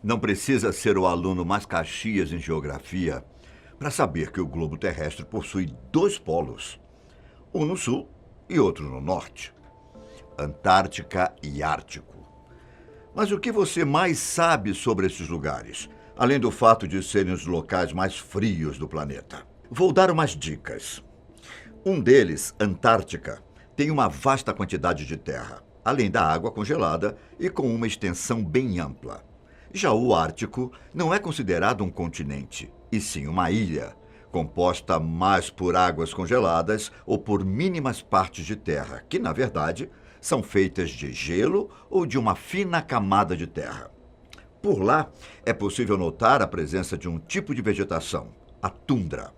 Não precisa ser o aluno mais caxias em geografia para saber que o globo terrestre possui dois polos, um no sul e outro no norte, Antártica e Ártico. Mas o que você mais sabe sobre esses lugares, além do fato de serem os locais mais frios do planeta? Vou dar umas dicas. Um deles, Antártica, tem uma vasta quantidade de terra, além da água congelada e com uma extensão bem ampla. Já o Ártico não é considerado um continente, e sim uma ilha, composta mais por águas congeladas ou por mínimas partes de terra, que, na verdade, são feitas de gelo ou de uma fina camada de terra. Por lá, é possível notar a presença de um tipo de vegetação, a tundra.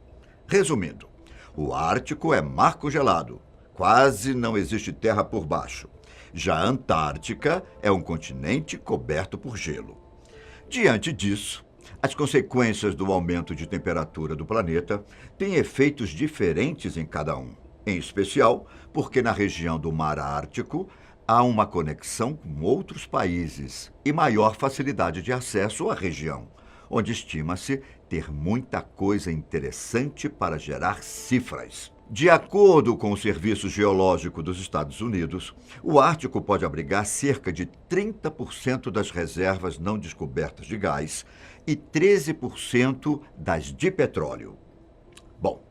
Resumindo, o Ártico é mar congelado, quase não existe terra por baixo. Já a Antártica é um continente coberto por gelo. Diante disso, as consequências do aumento de temperatura do planeta têm efeitos diferentes em cada um, em especial porque na região do Mar Ártico há uma conexão com outros países e maior facilidade de acesso à região, onde estima-se ter muita coisa interessante para gerar cifras. De acordo com o Serviço Geológico dos Estados Unidos, o Ártico pode abrigar cerca de 30% das reservas não descobertas de gás e 13% das de petróleo. Bom,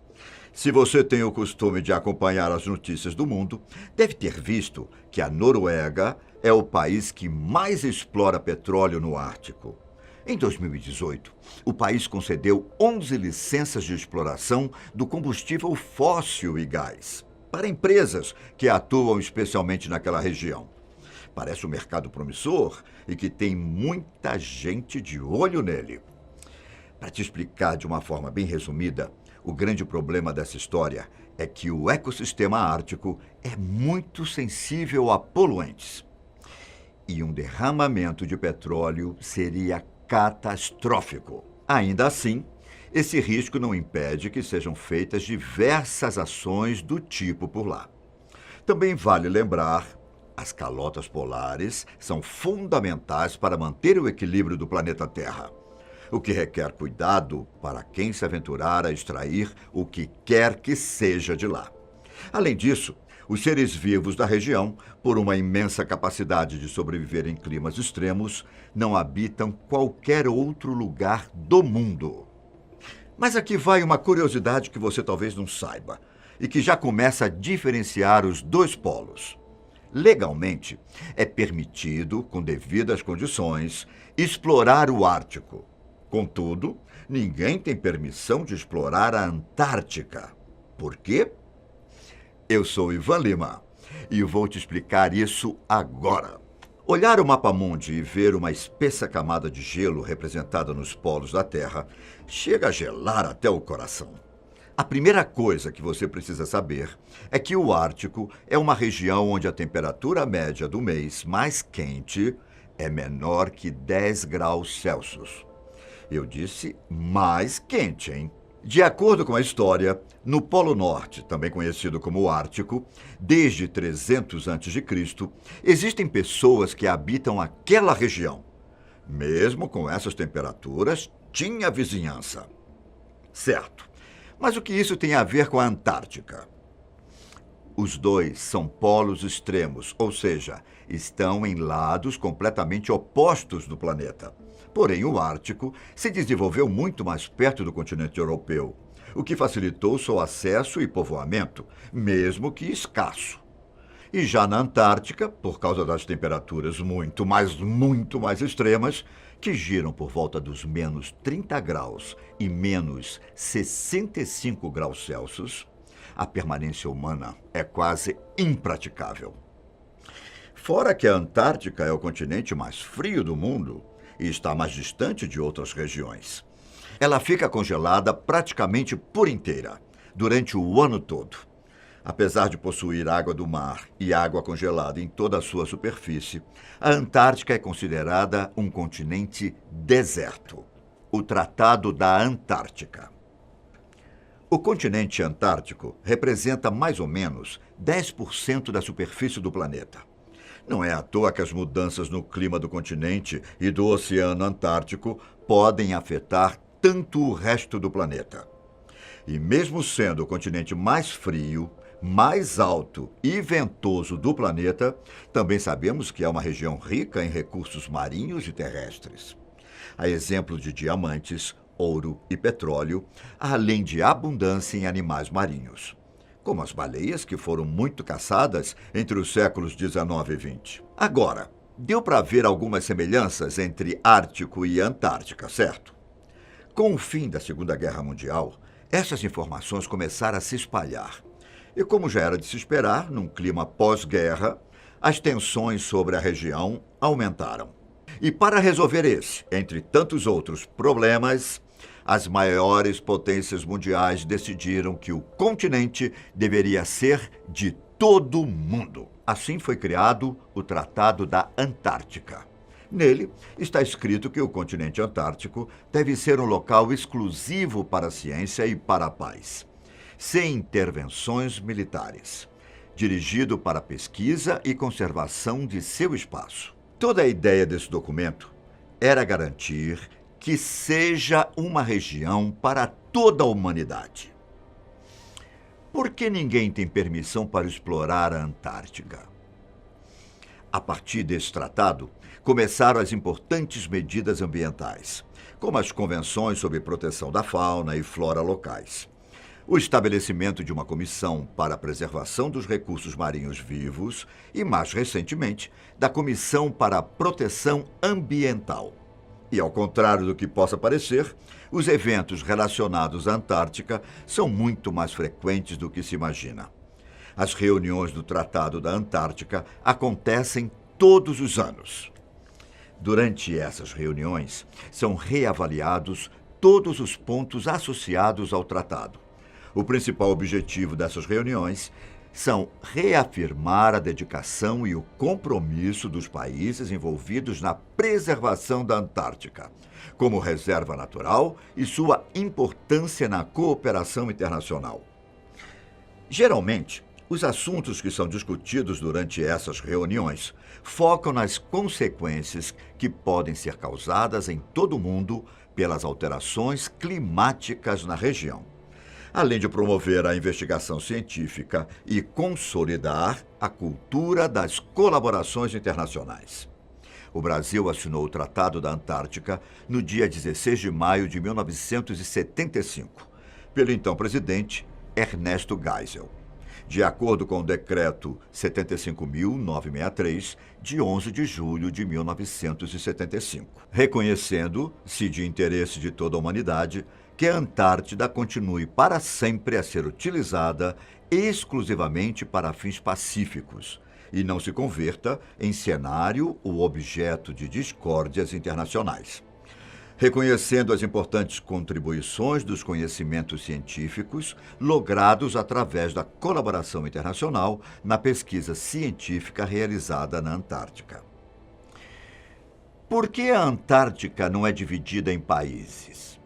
se você tem o costume de acompanhar as notícias do mundo, deve ter visto que a Noruega é o país que mais explora petróleo no Ártico. Em 2018, o país concedeu 11 licenças de exploração do combustível fóssil e gás para empresas que atuam especialmente naquela região. Parece um mercado promissor e que tem muita gente de olho nele. Para te explicar de uma forma bem resumida, o grande problema dessa história é que o ecossistema ártico é muito sensível a poluentes. E um derramamento de petróleo seria catastrófico. Ainda assim, esse risco não impede que sejam feitas diversas ações do tipo por lá. Também vale lembrar, as calotas polares são fundamentais para manter o equilíbrio do planeta Terra, o que requer cuidado para quem se aventurar a extrair o que quer que seja de lá. Além disso, os seres vivos da região, por uma imensa capacidade de sobreviver em climas extremos, não habitam qualquer outro lugar do mundo. Mas aqui vai uma curiosidade que você talvez não saiba e que já começa a diferenciar os dois polos. Legalmente, é permitido, com devidas condições, explorar o Ártico. Contudo, ninguém tem permissão de explorar a Antártica. Por quê? Eu sou Ivan Lima e vou te explicar isso agora. Olhar o mapa-mundi e ver uma espessa camada de gelo representada nos polos da Terra chega a gelar até o coração. A primeira coisa que você precisa saber é que o Ártico é uma região onde a temperatura média do mês mais quente é menor que 10 graus Celsius. Eu disse mais quente, hein? De acordo com a história, no Polo Norte, também conhecido como Ártico, desde 300 a.C., existem pessoas que habitam aquela região. Mesmo com essas temperaturas, tinha vizinhança. Certo. Mas o que isso tem a ver com a Antártica? Os dois são polos extremos, ou seja, estão em lados completamente opostos do planeta. Porém, o Ártico se desenvolveu muito mais perto do continente europeu, o que facilitou seu acesso e povoamento, mesmo que escasso. E já na Antártica, por causa das temperaturas muito mais extremas, que giram por volta dos menos 30 graus e menos 65 graus Celsius, a permanência humana é quase impraticável. Fora que a Antártica é o continente mais frio do mundo e está mais distante de outras regiões. Ela fica congelada praticamente por inteira, durante o ano todo. Apesar de possuir água do mar e água congelada em toda a sua superfície, a Antártica é considerada um continente deserto. O Tratado da Antártica. O continente antártico representa mais ou menos 10% da superfície do planeta. Não é à toa que as mudanças no clima do continente e do Oceano Antártico podem afetar tanto o resto do planeta. E mesmo sendo o continente mais frio, mais alto e ventoso do planeta, também sabemos que é uma região rica em recursos marinhos e terrestres. A exemplo de diamantes, ouro e petróleo, além de abundância em animais marinhos, como as baleias, que foram muito caçadas entre os séculos 19 e 20. Agora, deu para ver algumas semelhanças entre Ártico e Antártica, certo? Com o fim da Segunda Guerra Mundial, essas informações começaram a se espalhar. E como já era de se esperar, num clima pós-guerra, as tensões sobre a região aumentaram. E para resolver esse, entre tantos outros problemas, as maiores potências mundiais decidiram que o continente deveria ser de todo mundo. Assim foi criado o Tratado da Antártica. Nele está escrito que o continente antártico deve ser um local exclusivo para a ciência e para a paz, sem intervenções militares, dirigido para a pesquisa e conservação de seu espaço. Toda a ideia desse documento era garantir que seja uma região para toda a humanidade. Por que ninguém tem permissão para explorar a Antártica? A partir desse tratado, começaram as importantes medidas ambientais, como as convenções sobre proteção da fauna e flora locais, o estabelecimento de uma comissão para a preservação dos recursos marinhos vivos e, mais recentemente, da Comissão para a Proteção Ambiental. E, ao contrário do que possa parecer, os eventos relacionados à Antártica são muito mais frequentes do que se imagina. As reuniões do Tratado da Antártica acontecem todos os anos. Durante essas reuniões, são reavaliados todos os pontos associados ao tratado. O principal objetivo dessas reuniões são reafirmar a dedicação e o compromisso dos países envolvidos na preservação da Antártica, como reserva natural e sua importância na cooperação internacional. Geralmente, os assuntos que são discutidos durante essas reuniões focam nas consequências que podem ser causadas em todo o mundo pelas alterações climáticas na região, além de promover a investigação científica e consolidar a cultura das colaborações internacionais. O Brasil assinou o Tratado da Antártica no dia 16 de maio de 1975, pelo então presidente Ernesto Geisel, de acordo com o Decreto 75.963, de 11 de julho de 1975, reconhecendo-se de interesse de toda a humanidade que a Antártida continue para sempre a ser utilizada exclusivamente para fins pacíficos e não se converta em cenário ou objeto de discórdias internacionais. Reconhecendo as importantes contribuições dos conhecimentos científicos logrados através da colaboração internacional na pesquisa científica realizada na Antártica. Por que a Antártica não é dividida em países?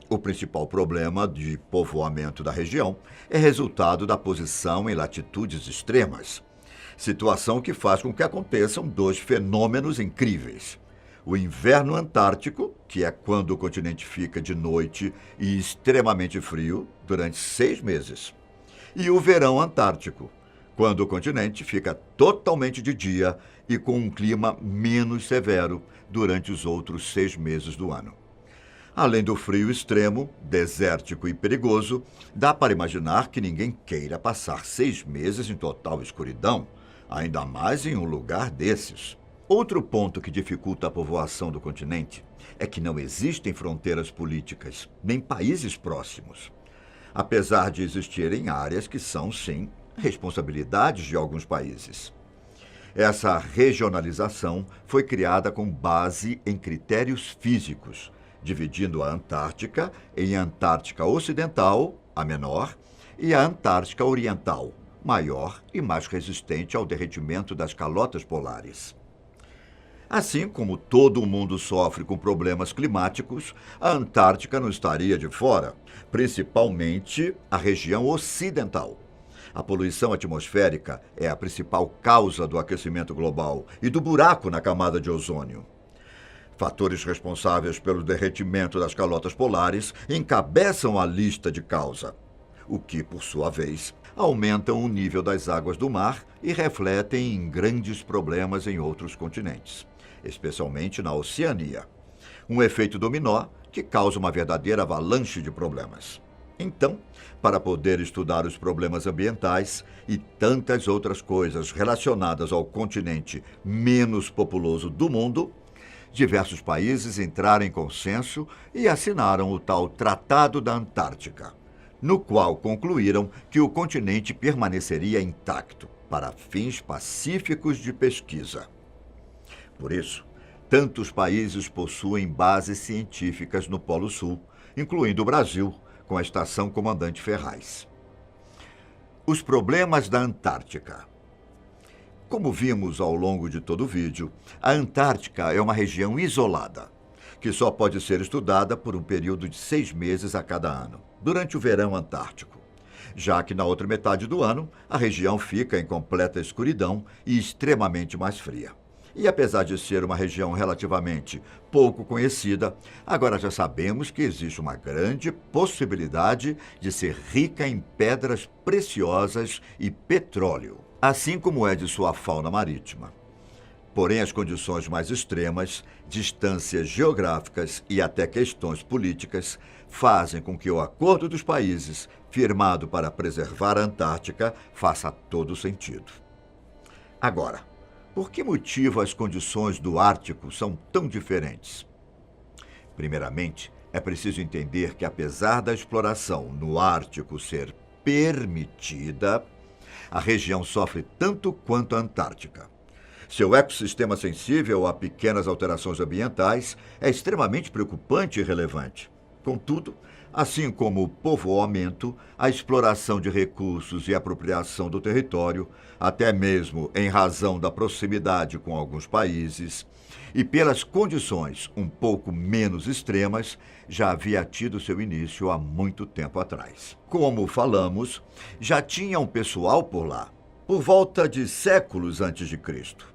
O principal problema de povoamento da região é resultado da posição em latitudes extremas, situação que faz com que aconteçam dois fenômenos incríveis: o inverno antártico, que é quando o continente fica de noite e extremamente frio durante 6 meses, e o verão antártico, quando o continente fica totalmente de dia e com um clima menos severo durante os outros 6 meses do ano. Além do frio extremo, desértico e perigoso, dá para imaginar que ninguém queira passar 6 meses em total escuridão, ainda mais em um lugar desses. Outro ponto que dificulta a povoação do continente é que não existem fronteiras políticas, nem países próximos, apesar de existirem áreas que são, sim, responsabilidades de alguns países. Essa regionalização foi criada com base em critérios físicos, dividindo a Antártica em Antártica Ocidental, a menor, e a Antártica Oriental, maior e mais resistente ao derretimento das calotas polares. Assim como todo o mundo sofre com problemas climáticos, a Antártica não estaria de fora, principalmente a região ocidental. A poluição atmosférica é a principal causa do aquecimento global e do buraco na camada de ozônio. Fatores responsáveis pelo derretimento das calotas polares encabeçam a lista de causa, o que, por sua vez, aumentam o nível das águas do mar e refletem em grandes problemas em outros continentes, especialmente na Oceania. Um efeito dominó que causa uma verdadeira avalanche de problemas. Então, para poder estudar os problemas ambientais e tantas outras coisas relacionadas ao continente menos populoso do mundo, diversos países entraram em consenso e assinaram o tal Tratado da Antártica, no qual concluíram que o continente permaneceria intacto para fins pacíficos de pesquisa. Por isso, tantos países possuem bases científicas no Polo Sul, incluindo o Brasil, com a Estação Comandante Ferraz. Os problemas da Antártica. Como vimos ao longo de todo o vídeo, a Antártica é uma região isolada, que só pode ser estudada por um período de 6 meses a cada ano, durante o verão antártico, já que na outra metade do ano a região fica em completa escuridão e extremamente mais fria. E apesar de ser uma região relativamente pouco conhecida, agora já sabemos que existe uma grande possibilidade de ser rica em pedras preciosas e petróleo, assim como é de sua fauna marítima. Porém, as condições mais extremas, distâncias geográficas e até questões políticas fazem com que o acordo dos países, firmado para preservar a Antártica, faça todo sentido. Agora, por que motivo as condições do Ártico são tão diferentes? Primeiramente, é preciso entender que, apesar da exploração no Ártico ser permitida, a região sofre tanto quanto a Antártica. Seu ecossistema sensível a pequenas alterações ambientais é extremamente preocupante e relevante. Contudo, assim como o povoamento, a exploração de recursos e apropriação do território, até mesmo em razão da proximidade com alguns países, e pelas condições um pouco menos extremas, já havia tido seu início há muito tempo atrás. Como falamos, já tinha um pessoal por lá, por volta de séculos antes de Cristo.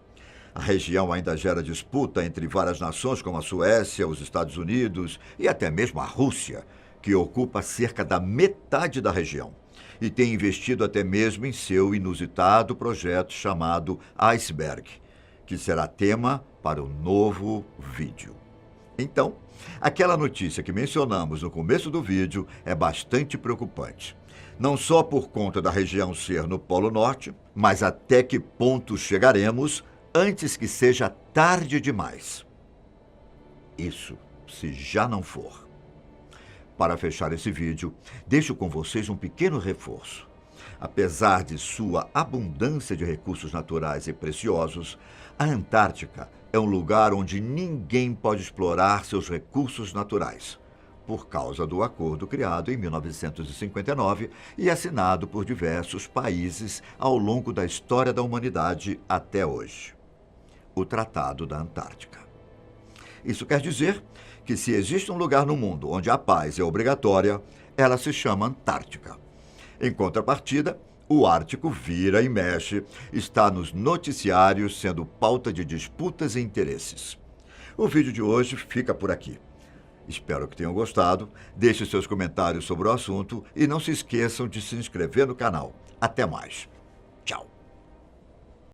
A região ainda gera disputa entre várias nações como a Suécia, os Estados Unidos e até mesmo a Rússia, que ocupa cerca da metade da região e tem investido até mesmo em seu inusitado projeto chamado Iceberg, que será tema para o novo vídeo. Então, aquela notícia que mencionamos no começo do vídeo é bastante preocupante. Não só por conta da região ser no Polo Norte, mas até que ponto chegaremos antes que seja tarde demais. Isso se já não for. Para fechar esse vídeo, deixo com vocês um pequeno reforço. Apesar de sua abundância de recursos naturais e preciosos, a Antártica é um lugar onde ninguém pode explorar seus recursos naturais, por causa do acordo criado em 1959 e assinado por diversos países ao longo da história da humanidade até hoje. O Tratado da Antártica. Isso quer dizer que se existe um lugar no mundo onde a paz é obrigatória, ela se chama Antártica. Em contrapartida, o Ártico vira e mexe, está nos noticiários sendo pauta de disputas e interesses. O vídeo de hoje fica por aqui. Espero que tenham gostado, deixe seus comentários sobre o assunto e não se esqueçam de se inscrever no canal. Até mais. Tchau.